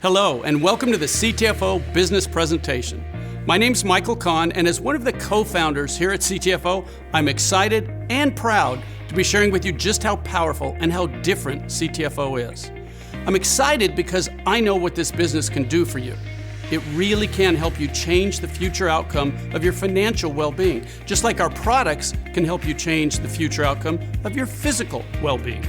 Hello, and welcome to the CTFO Business Presentation. My name's Michael Kahn, and as one of the co-founders here at CTFO, I'm excited and proud to be sharing with you just how powerful and how different CTFO is. I'm excited because I know what this business can do for you. It really can help you change the future outcome of your financial well-being, just like our products can help you change the future outcome of your physical well-being.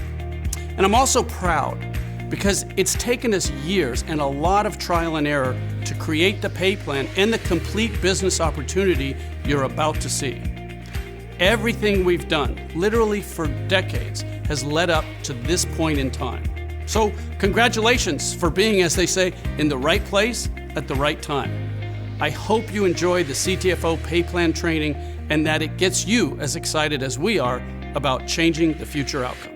And I'm also proud because it's taken us years and a lot of trial and error to create the pay plan and the complete business opportunity you're about to see. Everything we've done, literally for decades, has led up to this point in time. So congratulations for being, as they say, in the right place at the right time. I hope you enjoy the CTFO pay plan training and that it gets you as excited as we are about changing the future outcome.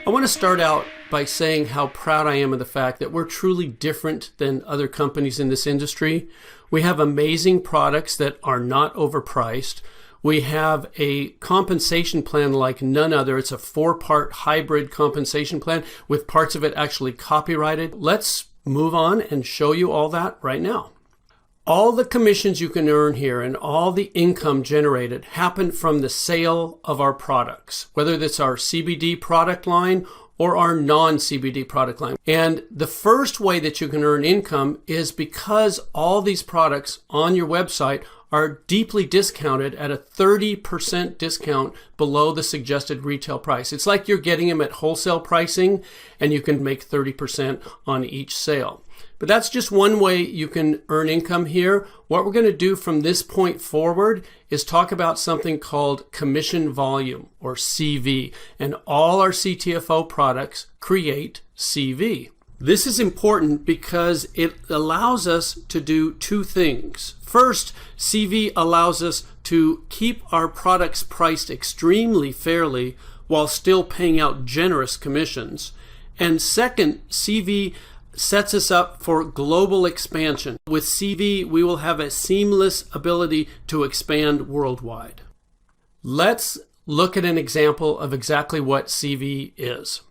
I want to start out by saying how proud I am of the fact that we're truly different than other companies in this industry. We have amazing products that are not overpriced. We have a compensation plan like none other. It's a 4-part hybrid compensation plan with parts of it actually copyrighted. Let's move on and show you all that right now. All the commissions you can earn here and all the income generated happen from the sale of our products, whether that's our CBD product line or our non-CBD product line. And the first way that you can earn income is because all these products on your website are deeply discounted at a 30% discount below the suggested retail price. It's like you're getting them at wholesale pricing and you can make 30% on each sale. But that's just one way you can earn income here. What we're going to do from this point forward is talk about something called commission volume, or CV, and all our CTFO products create CV. This is important because it allows us to do two things. First, CV allows us to keep our products priced extremely fairly while still paying out generous commissions. And second, CV sets us up for global expansion. With CV, we will have a seamless ability to expand worldwide. Let's look at an example of exactly what CV is.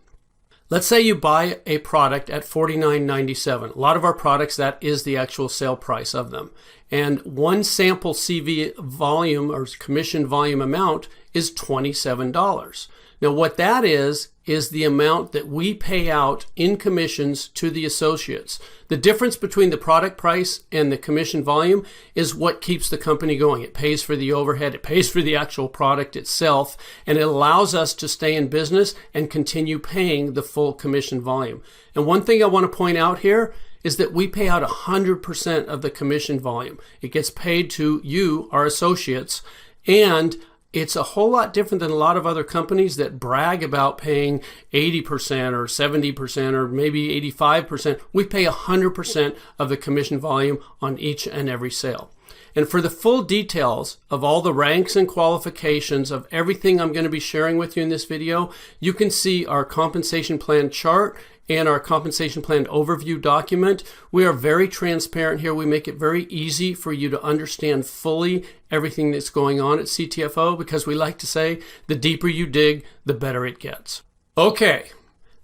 Let's say you buy a product at $49.97. A lot of our products, that is the actual sale price of them. And one sample CV volume or commission volume amount is $27. Now what that is the amount that we pay out in commissions to the associates. The difference between the product price and the commission volume is what keeps the company going. It pays for the overhead, it pays for the actual product itself, and it allows us to stay in business and continue paying the full commission volume. And one thing I want to point out here is that we pay out 100% of the commission volume. It gets paid to you, our associates, and it's a whole lot different than a lot of other companies that brag about paying 80% or 70% or maybe 85%. We pay 100% of the commission volume on each and every sale. And for the full details of all the ranks and qualifications of everything I'm going to be sharing with you in this video, you can see our compensation plan chart and our compensation plan overview document. We are very transparent here. We make it very easy for you to understand fully everything that's going on at CTFO because we like to say the deeper you dig, the better it gets. Okay,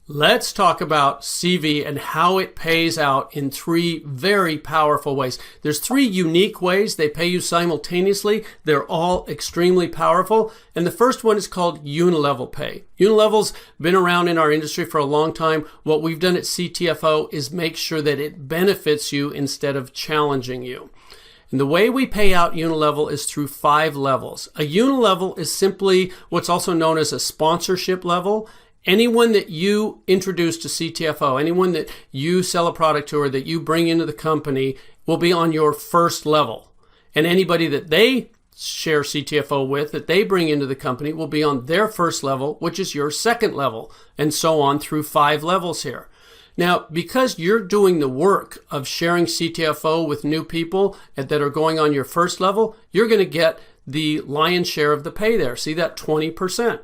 let's talk about CV and how it pays out in 3 very powerful ways. There's 3 unique ways they pay you simultaneously. They're all extremely powerful. And the first one is called unilevel pay. Unilevel's been around in our industry for a long time. What we've done at CTFO is make sure that it benefits you instead of challenging you. And the way we pay out unilevel is through 5 levels. A unilevel is simply what's also known as a sponsorship level. Anyone that you introduce to CTFO, anyone that you sell a product to or that you bring into the company will be on your first level. And anybody that they share CTFO with, that they bring into the company, will be on their first level, which is your second level, and so on through 5 levels here. Now, because you're doing the work of sharing CTFO with new people that are going on your first level, you're going to get the lion's share of the pay there. See that 20%.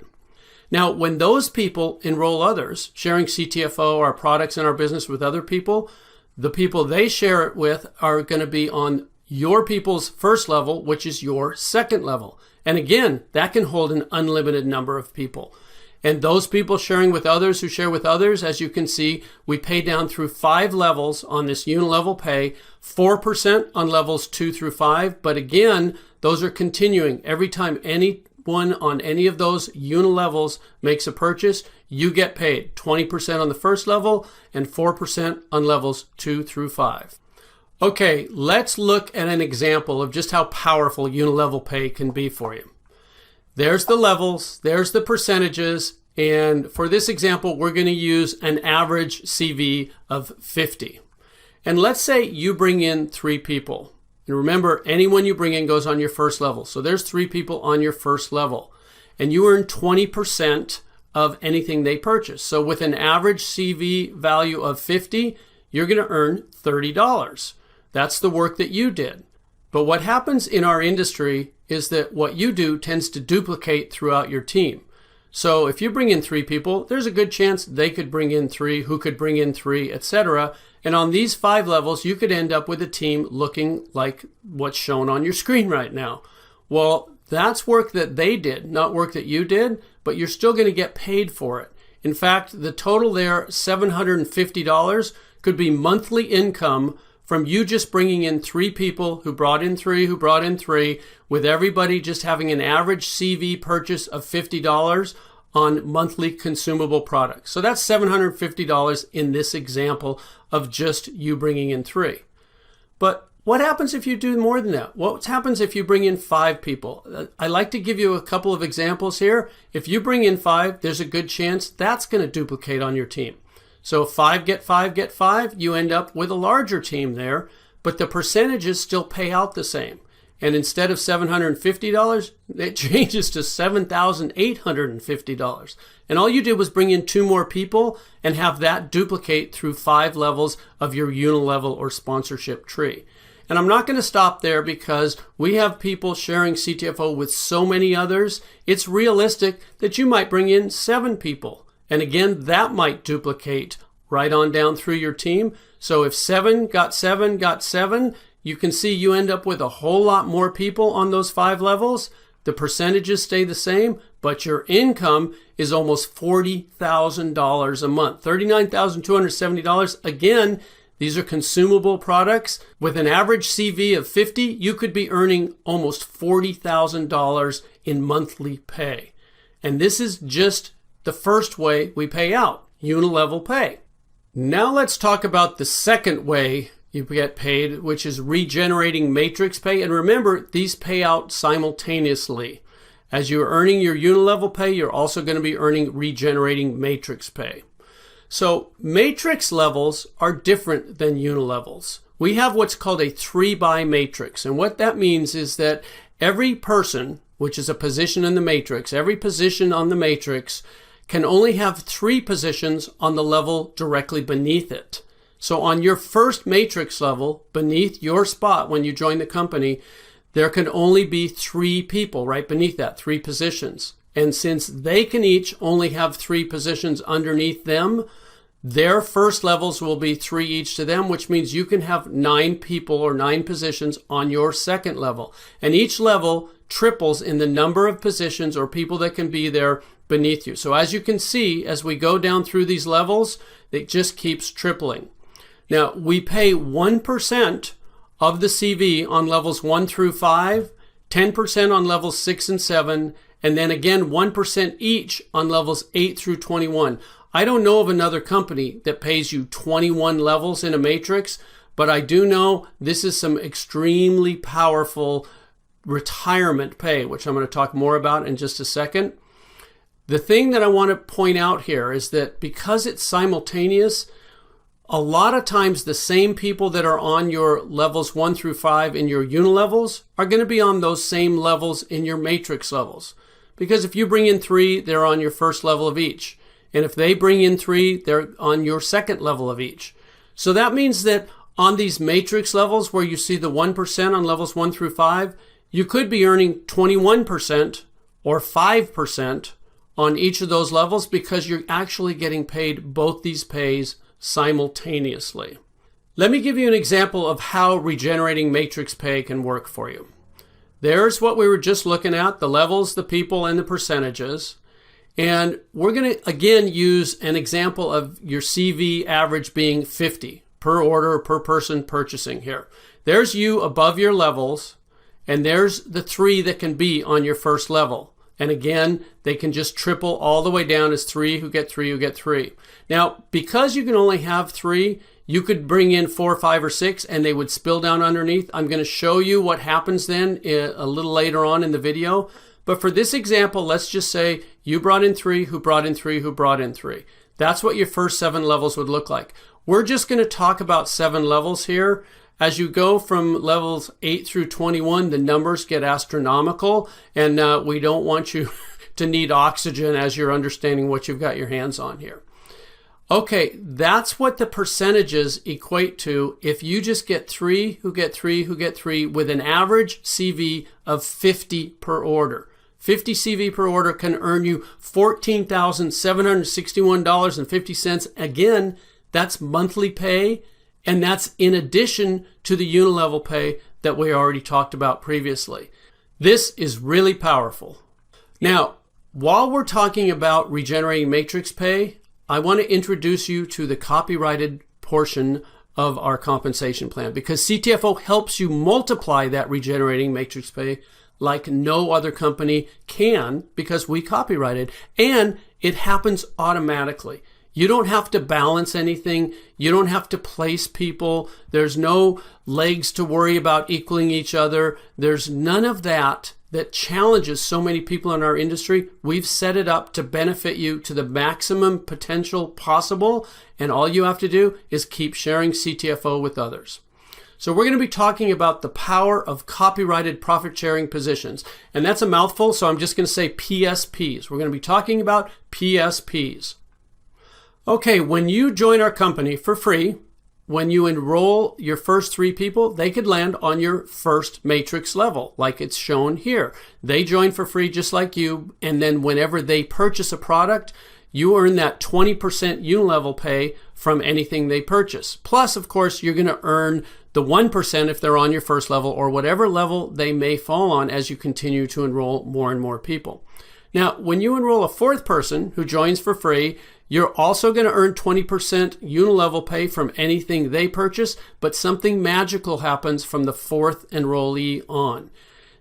Now, when those people enroll others, sharing CTFO, our products and our business with other people, the people they share it with are going to be on your people's first level, which is your second level. And again, that can hold an unlimited number of people. And those people sharing with others who share with others, as you can see, we pay down through 5 levels on this unilevel pay, 4% on levels 2 through 5. But again, those are continuing. Every time anyone on any of those unilevels makes a purchase, you get paid 20% on the first level and 4% on levels 2 through 5. Okay, let's look at an example of just how powerful unilevel pay can be for you. There's the levels, there's the percentages, and for this example, we're going to use an average CV of 50. And let's say you bring in 3 people. And remember, anyone you bring in goes on your first level. So there's 3 people on your first level. And you earn 20% of anything they purchase. So with an average CV value of 50, you're going to earn $30. That's the work that you did. But what happens in our industry is that what you do tends to duplicate throughout your team. So if you bring in 3 people, there's a good chance they could bring in 3, who could bring in 3, etc. And on these 5 levels, you could end up with a team looking like what's shown on your screen right now. Well, that's work that they did, not work that you did, but you're still going to get paid for it. In fact, the total there, $750, could be monthly income from you just bringing in 3 people who brought in 3, who brought in 3, with everybody just having an average CV purchase of $50 on monthly consumable products. So that's $750 in this example of just you bringing in 3. But what happens if you do more than that? What happens if you bring in 5 people? I like to give you a couple of examples here. If you bring in 5, there's a good chance that's going to duplicate on your team. So 5 get 5 get 5, you end up with a larger team there, but the percentages still pay out the same. And instead of $750, it changes to $7,850. And all you did was bring in 2 more people and have that duplicate through 5 levels of your unilevel or sponsorship tree. And I'm not going to stop there because we have people sharing CTFO with so many others. It's realistic that you might bring in 7 people. And again, that might duplicate right on down through your team. So if 7 got 7 got 7, you can see you end up with a whole lot more people on those 5 levels. The percentages stay the same, but your income is almost $40,000 a month, $39,270. Again, these are consumable products. With an average CV of 50, you could be earning almost $40,000 in monthly pay. And this is just the first way we pay out, unilevel pay. Now let's talk about the second way you get paid, which is regenerating matrix pay. And remember, these pay out simultaneously. As you're earning your unilevel pay, you're also going to be earning regenerating matrix pay. So matrix levels are different than unilevels. We have what's called a 3-by matrix. And what that means is that every person, which is a position in the matrix, every position on the matrix can only have 3 positions on the level directly beneath it. So on your first matrix level, beneath your spot when you join the company, there can only be 3 people right beneath that, 3 positions. And since they can each only have 3 positions underneath them, their first levels will be 3 each to them, which means you can have 9 people or 9 positions on your second level. And each level triples in the number of positions or people that can be there beneath you. So as you can see, as we go down through these levels, it just keeps tripling. Now, we pay 1% of the CV on levels 1 through 5, 10% on levels 6 and 7, and then again 1% each on levels 8 through 21. I don't know of another company that pays you 21 levels in a matrix, but I do know this is some extremely powerful retirement pay, which I'm going to talk more about in just a second. The thing that I want to point out here is that because it's simultaneous, a lot of times the same people that are on your levels 1 through 5 in your unilevels are going to be on those same levels in your matrix levels. Because if you bring in 3, they're on your first level of each. And if they bring in 3, they're on your second level of each. So that means that on these matrix levels where you see the 1% on levels 1 through 5, you could be earning 21% or 5% on each of those levels because you're actually getting paid both these pays simultaneously. Let me give you an example of how regenerating matrix pay can work for you. There's what we were just looking at, the levels, the people, and the percentages. And we're going to, again, use an example of your CV average being 50 per order, per person purchasing here. There's you above your levels, and there's the 3 that can be on your first level. And again, they can just triple all the way down as 3 who get 3 who get 3. Now, because you can only have 3, you could bring in 4, 5, or 6, and they would spill down underneath. I'm going to show you what happens then a little later on in the video. But for this example, let's just say you brought in 3, who brought in 3, who brought in 3. That's what your first 7 levels would look like. We're just going to talk about 7 levels here. As you go from levels 8 through 21, the numbers get astronomical, and we don't want you to need oxygen as you're understanding what you've got your hands on here. Okay, that's what the percentages equate to if you just get 3 who get 3 who get 3 with an average CV of 50 per order. 50 CV per order can earn you $14,761.50. Again, that's monthly pay, and that's in addition to the unilevel pay that we already talked about previously. This is really powerful. Now, while we're talking about regenerating matrix pay, I want to introduce you to the copyrighted portion of our compensation plan, because CTFO helps you multiply that regenerating matrix pay like no other company can, because we copyrighted, and it happens automatically. You don't have to balance anything. You don't have to place people. There's no legs to worry about equaling each other. There's none of that challenges so many people in our industry. We've set it up to benefit you to the maximum potential possible, and all you have to do is keep sharing CTFO with others. So we're going to be talking about the power of copyrighted profit-sharing positions. And that's a mouthful, so I'm just going to say PSPs. We're going to be talking about PSPs. Okay, when you join our company for free, when you enroll your first 3 people, they could land on your first matrix level, like it's shown here. They join for free just like you, and then whenever they purchase a product, you earn that 20% unilevel pay from anything they purchase. Plus, of course, you're going to earn the 1% if they're on your first level, or whatever level they may fall on as you continue to enroll more and more people. Now, when you enroll a 4th person who joins for free, you're also going to earn 20% unilevel pay from anything they purchase, but something magical happens from the 4th enrollee on.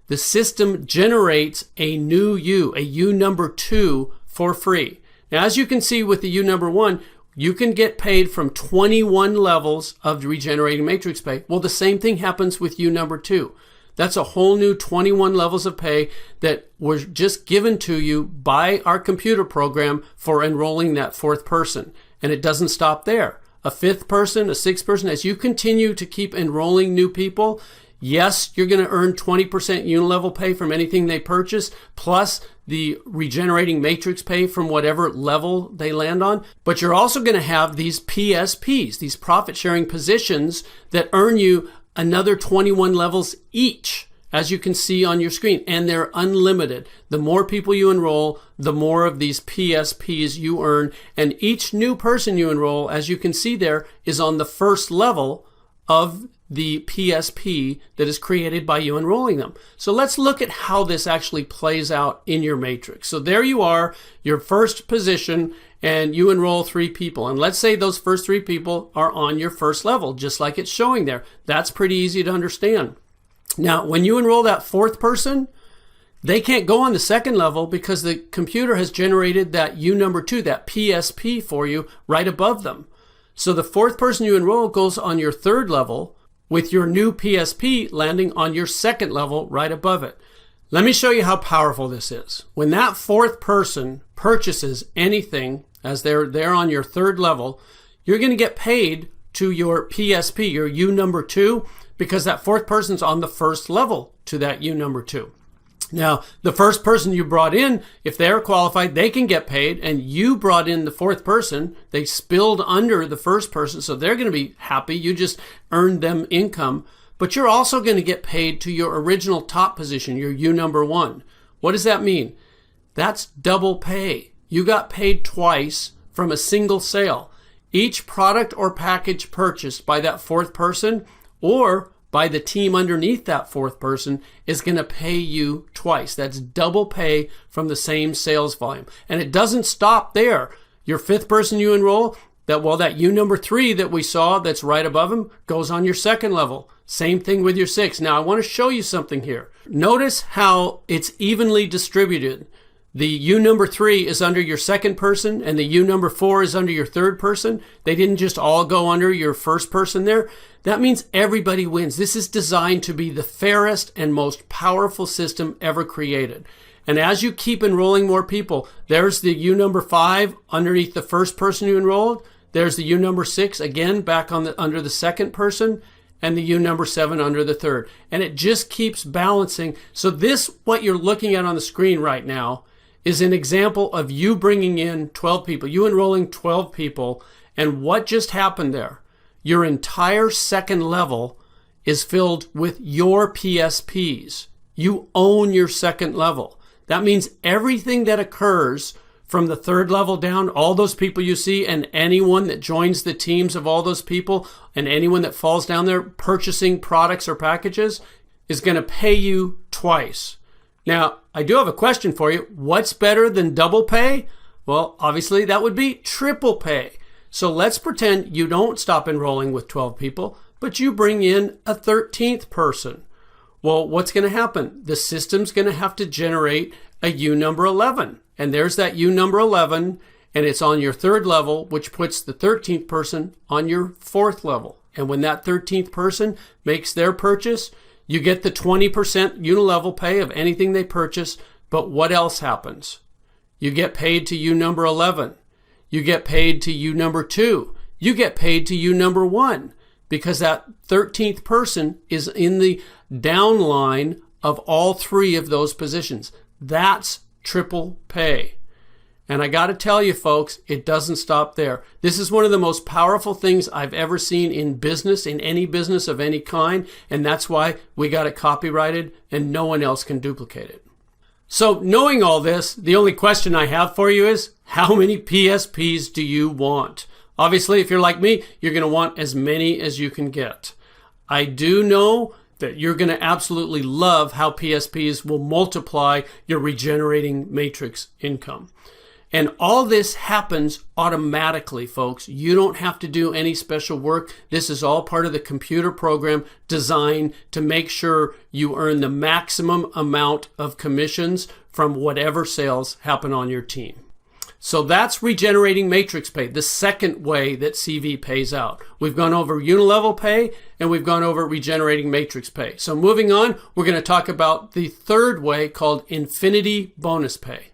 The system generates a new U, a U number 2, for free. Now, as you can see with the U number 1, you can get paid from 21 levels of regenerating matrix pay. Well, the same thing happens with U number 2. That's a whole new 21 levels of pay that were just given to you by our computer program for enrolling that 4th person. And it doesn't stop there. A 5th person, a 6th person, as you continue to keep enrolling new people, yes, you're going to earn 20% unilevel pay from anything they purchase, plus the regenerating matrix pay from whatever level they land on. But you're also going to have these PSPs, these profit sharing positions that earn you another 21 levels each, as you can see on your screen, and they're unlimited. The more people you enroll, the more of these PSPs you earn, and each new person you enroll, as you can see there, is on the first level of the PSP that is created by you enrolling them. So let's look at how this actually plays out in your matrix. So there you are, your first position, and you enroll 3 people. And let's say those first 3 people are on your first level, just like it's showing there. That's pretty easy to understand. Now, when you enroll that 4th person, they can't go on the 2nd level because the computer has generated that U number 2, that PSP for you right above them. So the 4th person you enroll goes on your 3rd level, with your new PSP landing on your 2nd level right above it. Let me show you how powerful this is. When that 4th person purchases anything, as they're there on your 3rd level, you're going to get paid to your PSP, your U number 2, because that 4th person's on the 1st level to that U number 2. Now, the first person you brought in, if they're qualified, they can get paid, and you brought in the 4th person. They spilled under the 1st person, so they're going to be happy. You just earned them income. But you're also going to get paid to your original top position, your U number 1. What does that mean? That's double pay. You got paid twice from a single sale. Each product or package purchased by that 4th person or by the team underneath that fourth person is going to pay you twice. That's double pay from the same sales volume. And it doesn't stop there. Your fifth person you enroll, that U number 3 that we saw that's right above him goes on your second level. Same thing with your 6. Now I want to show you something here. Notice how it's evenly distributed. The U number 3 is under your second person and the U number 4 is under your third person. They didn't just all go under your first person there. That means everybody wins. This is designed to be the fairest and most powerful system ever created. And as you keep enrolling more people, there's the U number 5 underneath the first person you enrolled. There's the U number 6 again back under the second person, and the U number 7 under the third. And it just keeps balancing. So this, what you're looking at on the screen right now, is an example of you bringing in 12 people, you enrolling 12 people, and what just happened there? Your entire second level is filled with your PSPs. You own your second level. That means everything that occurs from the third level down, all those people you see, and anyone that joins the teams of all those people, and anyone that falls down there purchasing products or packages, is going to pay you twice. Now, I do have a question for you. What's better than double pay? Well, obviously that would be triple pay. So let's pretend you don't stop enrolling with 12 people, but you bring in a 13th person. Well, what's going to happen? The system's going to have to generate a U number 11. And there's that U number 11, and it's on your third level, which puts the 13th person on your fourth level. And when that 13th person makes their purchase, you get the 20% unilevel pay of anything they purchase, but what else happens? You get paid to U number 11. You get paid to U number 2. You get paid to U number 1 because that 13th person is in the downline of all 3 of those positions. That's triple pay. And I got to tell you, folks, it doesn't stop there. This is one of the most powerful things I've ever seen in business, in any business of any kind. And that's why we got it copyrighted and no one else can duplicate it. So knowing all this, the only question I have for you is, how many PSPs do you want? Obviously, if you're like me, you're going to want as many as you can get. I do know that you're going to absolutely love how PSPs will multiply your regenerating matrix income. And all this happens automatically, folks. You don't have to do any special work. This is all part of the computer program designed to make sure you earn the maximum amount of commissions from whatever sales happen on your team. So that's regenerating matrix pay, the second way that CV pays out. We've gone over unilevel pay and we've gone over regenerating matrix pay. So moving on, we're going to talk about the third way called infinity bonus pay.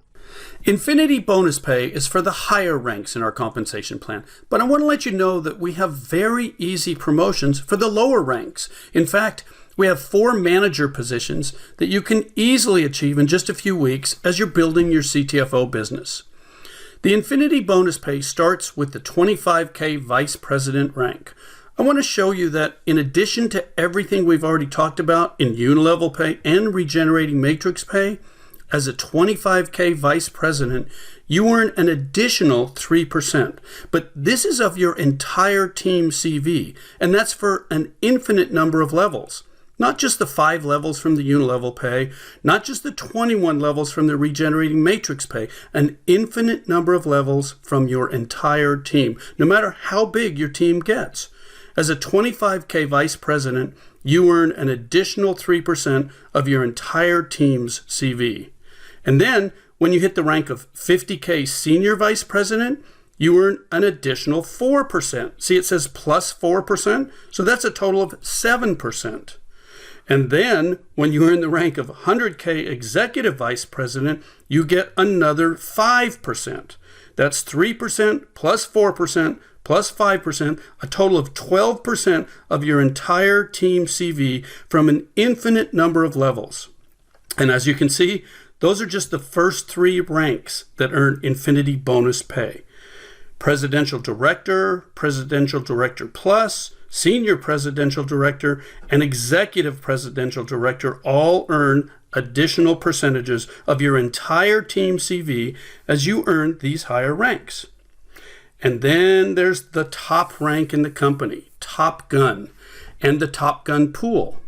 Infinity bonus pay is for the higher ranks in our compensation plan, but I want to let you know that we have very easy promotions for the lower ranks. In fact, we have 4 manager positions that you can easily achieve in just a few weeks as you're building your CTFO business. The Infinity bonus pay starts with the 25K Vice President rank. I want to show you that in addition to everything we've already talked about in unilevel pay and regenerating matrix pay, as a 25K Vice President, you earn an additional 3%. But this is of your entire team CV, and that's for an infinite number of levels. Not just the 5 levels from the unilevel pay, not just the 21 levels from the regenerating matrix pay, an infinite number of levels from your entire team, no matter how big your team gets. As a 25K Vice President, you earn an additional 3% of your entire team's CV. And then, when you hit the rank of 50K Senior Vice President, you earn an additional 4%. See, it says plus 4%, so that's a total of 7%. And then, when you earn the rank of 100K Executive Vice President, you get another 5%. That's 3% plus 4% plus 5%, a total of 12% of your entire team CV from an infinite number of levels. And as you can see, those are just the first 3 ranks that earn Infinity bonus pay. Presidential Director, Presidential Director Plus, Senior Presidential Director, and Executive Presidential Director all earn additional percentages of your entire team CV as you earn these higher ranks. And then there's the top rank in the company, Top Gun, and the Top Gun pool.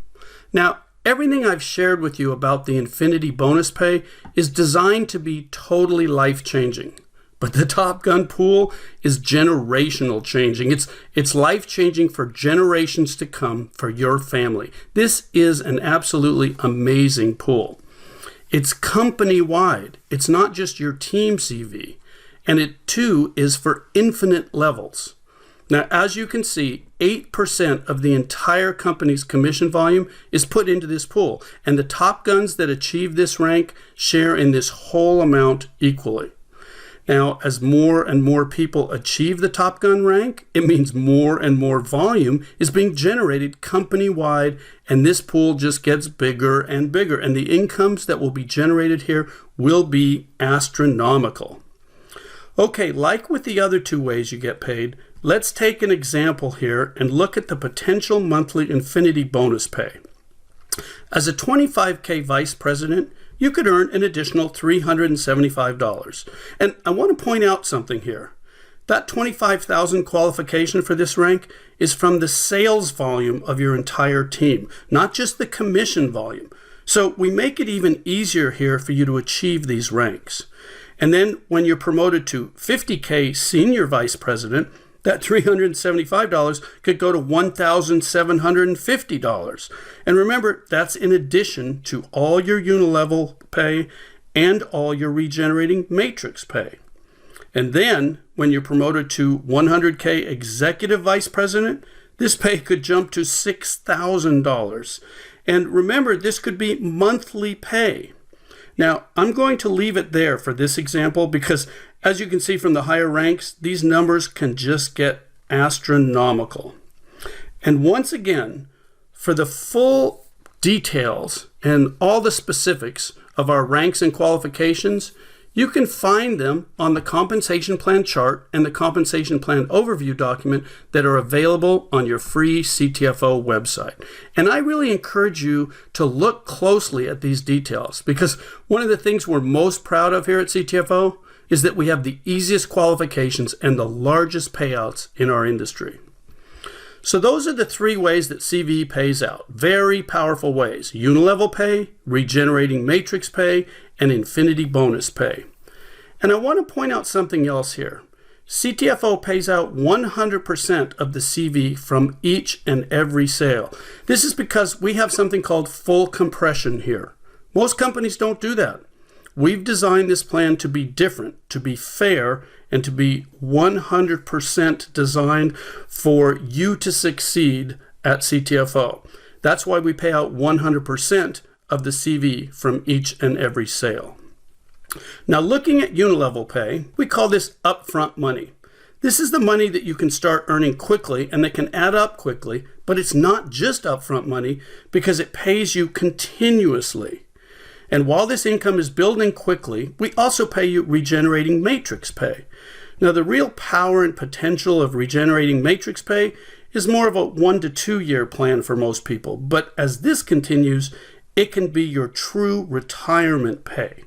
Now, everything I've shared with you about the Infinity bonus pay is designed to be totally life-changing. But the Top Gun pool is generational changing. It's life-changing for generations to come for your family. This is an absolutely amazing pool. It's company-wide. It's not just your team CV. And it too is for infinite levels. Now, as you can see, 8% of the entire company's commission volume is put into this pool, and the top guns that achieve this rank share in this whole amount equally. Now, as more and more people achieve the Top Gun rank, it means more and more volume is being generated company-wide, and this pool just gets bigger and bigger, and the incomes that will be generated here will be astronomical. Okay, like with the other two ways you get paid, let's take an example here and look at the potential monthly Infinity bonus pay. As a 25K vice president, you could earn an additional $375. And I want to point out something here. That $25,000 qualification for this rank is from the sales volume of your entire team, not just the commission volume. So we make it even easier here for you to achieve these ranks. And then when you're promoted to 50K senior vice president, that $375 could go to $1,750. And remember, that's in addition to all your unilevel pay and all your regenerating matrix pay. And then when you're promoted to 100K executive vice president, this pay could jump to $6,000. And remember, this could be monthly pay. Now, I'm going to leave it there for this example because, as you can see from the higher ranks, these numbers can just get astronomical. And once again, for the full details and all the specifics of our ranks and qualifications, you can find them on the compensation plan chart and the compensation plan overview document that are available on your free CTFO website. And I really encourage you to look closely at these details because one of the things we're most proud of here at CTFO is that we have the easiest qualifications and the largest payouts in our industry. So those are the three ways that CV pays out. Very powerful ways: unilevel pay, regenerating matrix pay, and Infinity bonus pay. And I want to point out something else here. CTFO pays out 100% of the CV from each and every sale. This is because we have something called full compression here. Most companies don't do that. We've designed this plan to be different, to be fair, and to be 100% designed for you to succeed at CTFO. That's why we pay out 100% of the CV from each and every sale. Now, looking at unilevel pay, we call this upfront money. This is the money that you can start earning quickly and that can add up quickly, but it's not just upfront money because it pays you continuously. And while this income is building quickly, we also pay you regenerating matrix pay. Now, the real power and potential of regenerating matrix pay is more of a 1 to 2 year plan for most people. But as this continues, it can be your true retirement pay.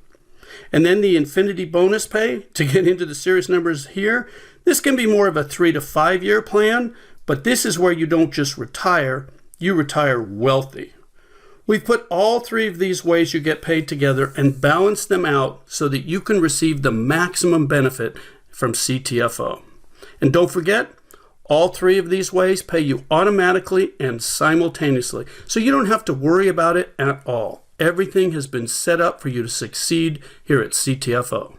And then the Infinity bonus pay, to get into the serious numbers here, this can be more of a 3 to 5 year plan, but this is where you don't just retire, you retire wealthy. We've put all three of these ways you get paid together and balanced them out so that you can receive the maximum benefit from CTFO. And don't forget, all three of these ways pay you automatically and simultaneously, so you don't have to worry about it at all. Everything has been set up for you to succeed here at CTFO.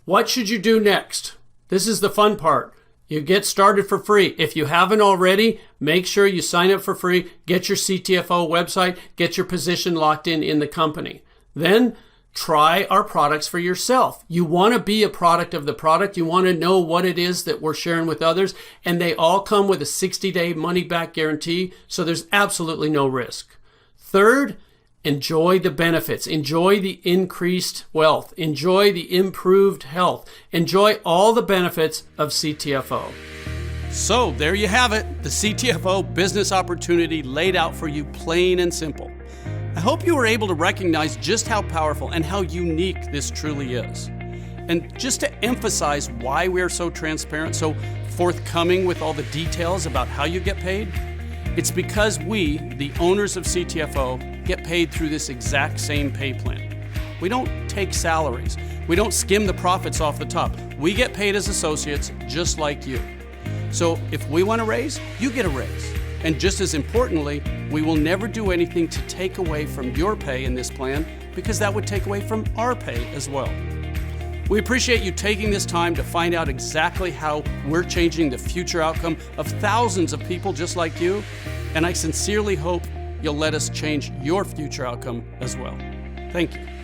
What should you do next? This is the fun part. You get started for free. If you haven't already, make sure you sign up for free, get your CTFO website, get your position locked in the company. Then try our products for yourself. You want to be a product of the product. You want to know what it is that we're sharing with others. And they all come with a 60-day money-back guarantee, so there's absolutely no risk. Third, enjoy the benefits. Enjoy the increased wealth. Enjoy the improved health. Enjoy all the benefits of CTFO. So there you have it, the CTFO business opportunity laid out for you plain and simple. I hope you were able to recognize just how powerful and how unique this truly is. And just to emphasize why we're so transparent, so forthcoming with all the details about how you get paid, it's because we, the owners of CTFO, get paid through this exact same pay plan. We don't take salaries. We don't skim the profits off the top. We get paid as associates just like you. So if we want a raise, you get a raise. And just as importantly, we will never do anything to take away from your pay in this plan, because that would take away from our pay as well. We appreciate you taking this time to find out exactly how we're changing the future outcome of thousands of people just like you, and I sincerely hope you'll let us change your future outcome as well. Thank you.